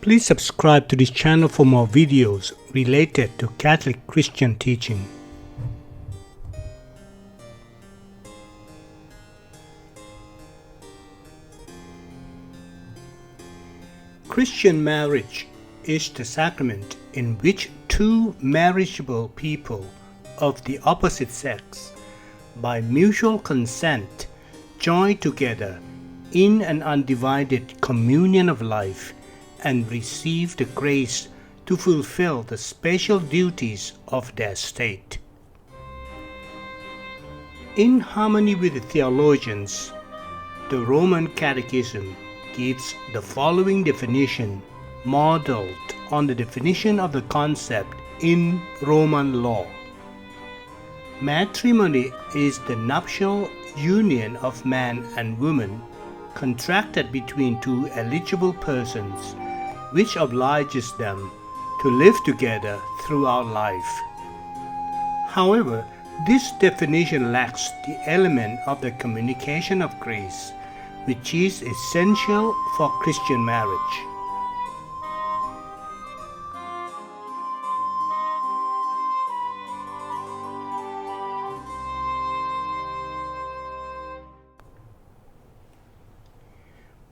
Please subscribe to this channel for more videos related to Catholic Christian teaching. Christian marriage is the sacrament in which two marriageable people of the opposite sex, by mutual consent, join together in an undivided communion of life and receive the grace to fulfill the special duties of their state. In harmony with the theologians, the Roman Catechism gives the following definition, modeled on the definition of the concept in Roman law. Matrimony is the nuptial union of man and woman contracted between two eligible persons, which obliges them to live together throughout life. However, this definition lacks the element of the communication of grace, which is essential for Christian marriage.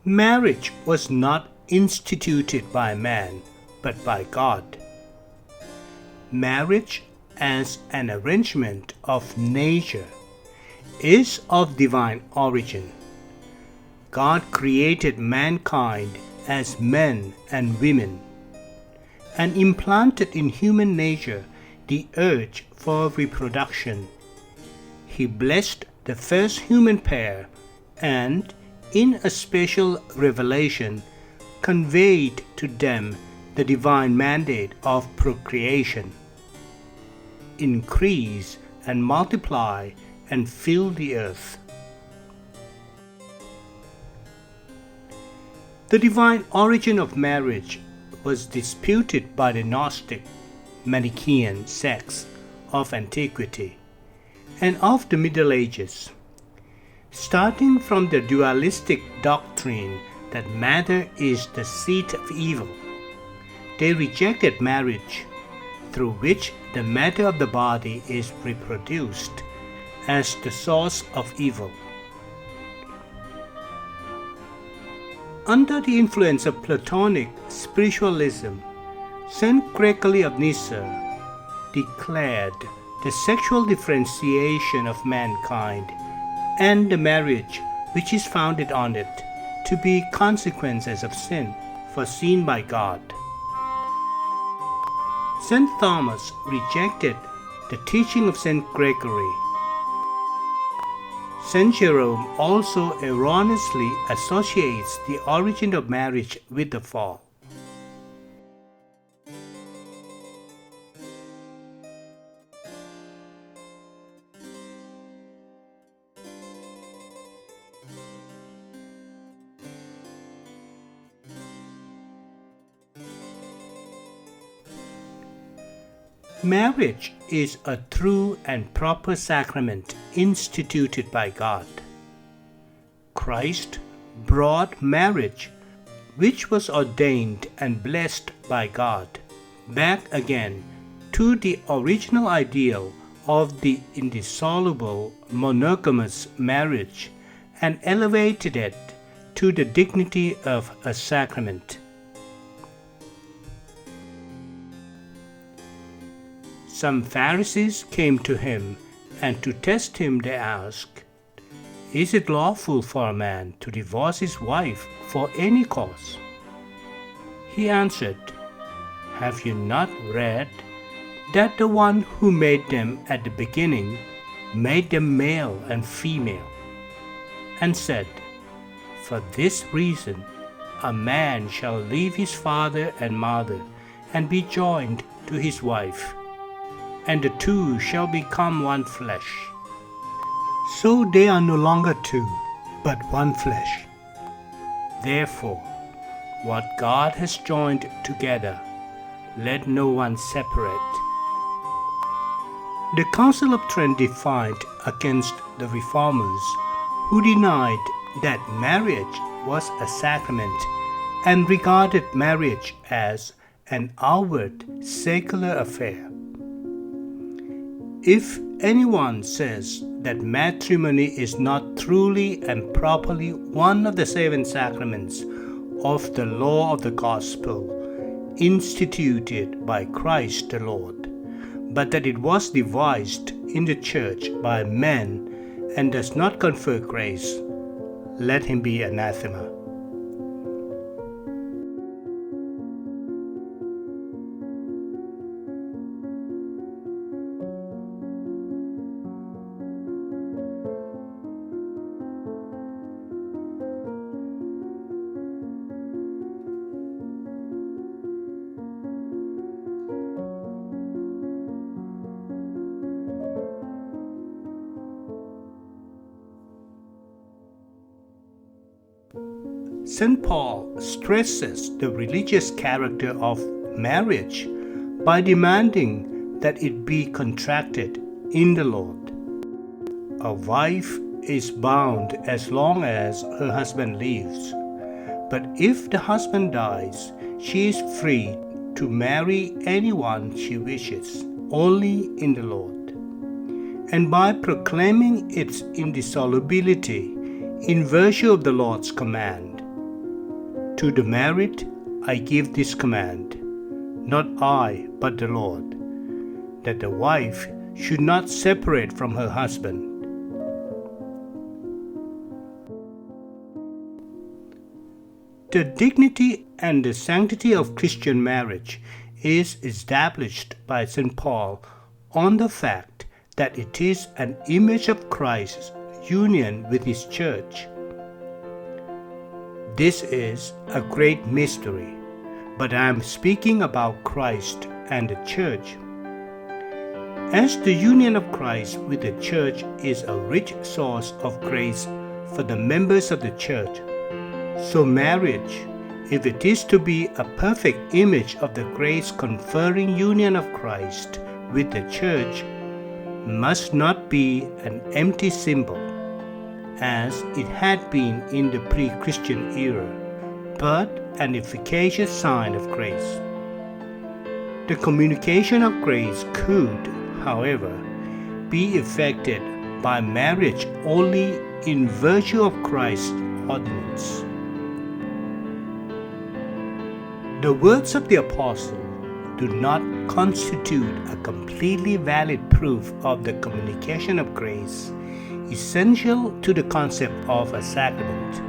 Marriage was not instituted by man, but by God. Marriage, as an arrangement of nature, is of divine origin. God created mankind as men and women, and implanted in human nature the urge for reproduction. He blessed the first human pair and, in a special revelation, conveyed to them the divine mandate of procreation. Increase and multiply and fill the earth. The divine origin of marriage was disputed by the Gnostic Manichaean sects of antiquity and of the Middle Ages. Starting from the dualistic doctrine that matter is the seat of evil, they rejected marriage, through which the matter of the body is reproduced, as the source of evil. Under the influence of Platonic spiritualism, Saint Gregory of Nyssa declared the sexual differentiation of mankind and the marriage which is founded on it to be consequences of sin foreseen by God. St. Thomas rejected the teaching of St. Gregory. St. Jerome also erroneously associates the origin of marriage with the fall. Marriage is a true and proper sacrament instituted by God. Christ brought marriage, which was ordained and blessed by God, back again to the original ideal of the indissoluble monogamous marriage and elevated it to the dignity of a sacrament. Some Pharisees came to him, and to test him they asked, "Is it lawful for a man to divorce his wife for any cause?" He answered, "Have you not read that the one who made them at the beginning made them male and female, and said, 'For this reason a man shall leave his father and mother and be joined to his wife, and the two shall become one flesh.' So they are no longer two, but one flesh. Therefore, what God has joined together, let no one separate." The Council of Trent defied against the Reformers, who denied that marriage was a sacrament and regarded marriage as an outward secular affair. If anyone says that matrimony is not truly and properly one of the 7 sacraments of the law of the gospel instituted by Christ the Lord, but that it was devised in the church by men and does not confer grace, let him be anathema. St. Paul stresses the religious character of marriage by demanding that it be contracted in the Lord. A wife is bound as long as her husband lives, but if the husband dies, she is free to marry anyone she wishes, only in the Lord. And by proclaiming its indissolubility in virtue of the Lord's command, to the married I give this command, not I, but the Lord, that the wife should not separate from her husband. The dignity and the sanctity of Christian marriage is established by St. Paul on the fact that it is an image of Christ's union with His church. This is a great mystery, but I am speaking about Christ and the church. As the union of Christ with the church is a rich source of grace for the members of the church, so marriage, if it is to be a perfect image of the grace-conferring union of Christ with the church, must not be an empty symbol, as it had been in the pre-Christian era, but an efficacious sign of grace. The communication of grace could, however, be effected by marriage only in virtue of Christ's ordinance. The words of the Apostle do not constitute a completely valid proof of the communication of grace essential to the concept of a sacrament.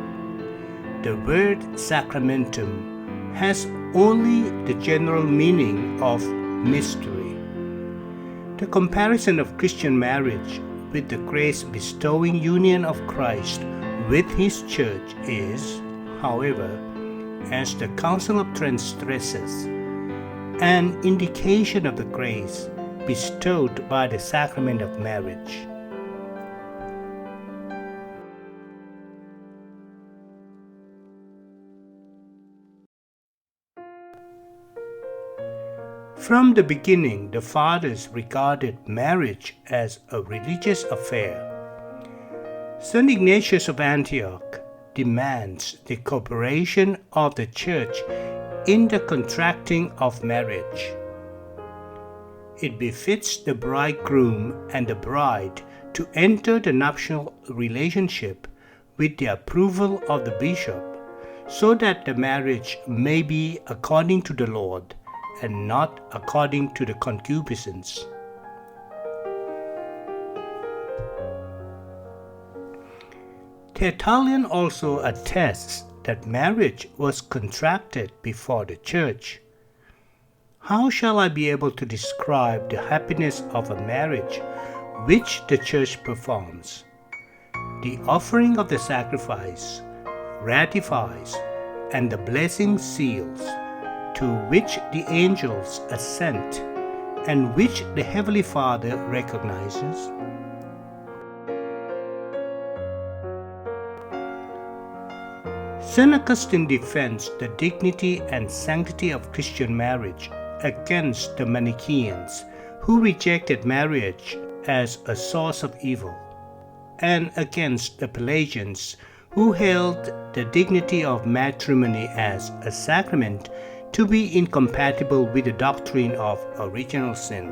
The word sacramentum has only the general meaning of mystery. The comparison of Christian marriage with the grace-bestowing union of Christ with His church is, however, as the Council of Trent stresses, an indication of the grace bestowed by the sacrament of marriage. From the beginning, the Fathers regarded marriage as a religious affair. St. Ignatius of Antioch demands the cooperation of the Church in the contracting of marriage. It befits the bridegroom and the bride to enter the nuptial relationship with the approval of the bishop, so that the marriage may be according to the Lord and not according to the concupiscence. Tertullian also attests that marriage was contracted before the church. How shall I be able to describe the happiness of a marriage which the church performs? The offering of the sacrifice ratifies, and the blessing seals, to which the angels assent, and which the Heavenly Father recognizes. St. Augustine defends the dignity and sanctity of Christian marriage against the Manichaeans, who rejected marriage as a source of evil, and against the Pelagians, who held the dignity of matrimony as a sacrament to be incompatible with the doctrine of original sin.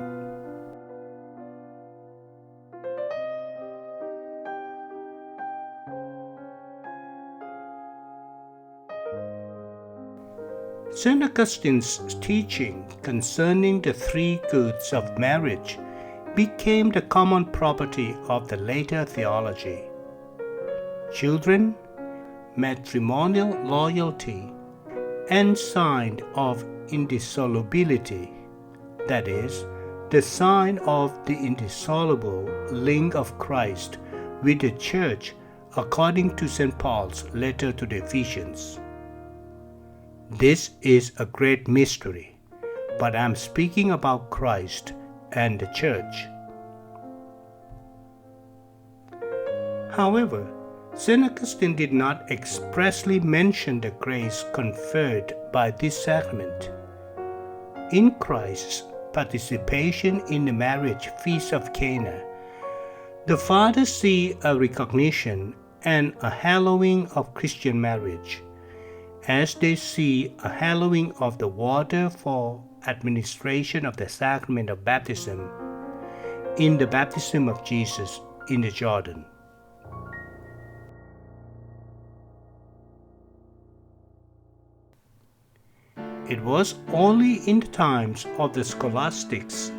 St. Augustine's teaching concerning the three goods of marriage became the common property of the later theology. Children, matrimonial loyalty, and sign of indissolubility, that is, the sign of the indissoluble link of Christ with the Church according to St. Paul's letter to the Ephesians. This is a great mystery, but I'm speaking about Christ and the Church. However, St. Augustine did not expressly mention the grace conferred by this sacrament. In Christ's participation in the marriage feast of Cana, the fathers see a recognition and a hallowing of Christian marriage, as they see a hallowing of the water for administration of the sacrament of baptism in the baptism of Jesus in the Jordan. It was only in the times of the scholastics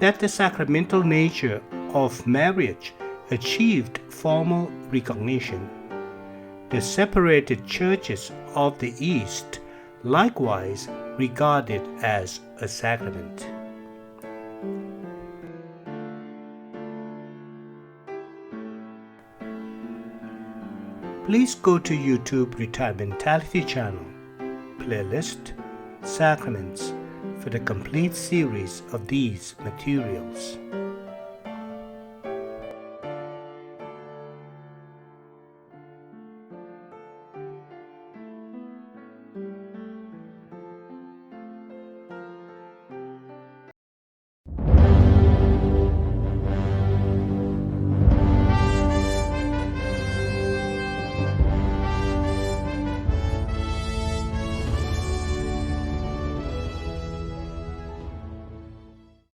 that the sacramental nature of marriage achieved formal recognition. The separated churches of the East likewise regard it as a sacrament. Please go to YouTube Sacramentality channel, playlist, Sacraments for the complete series of these materials.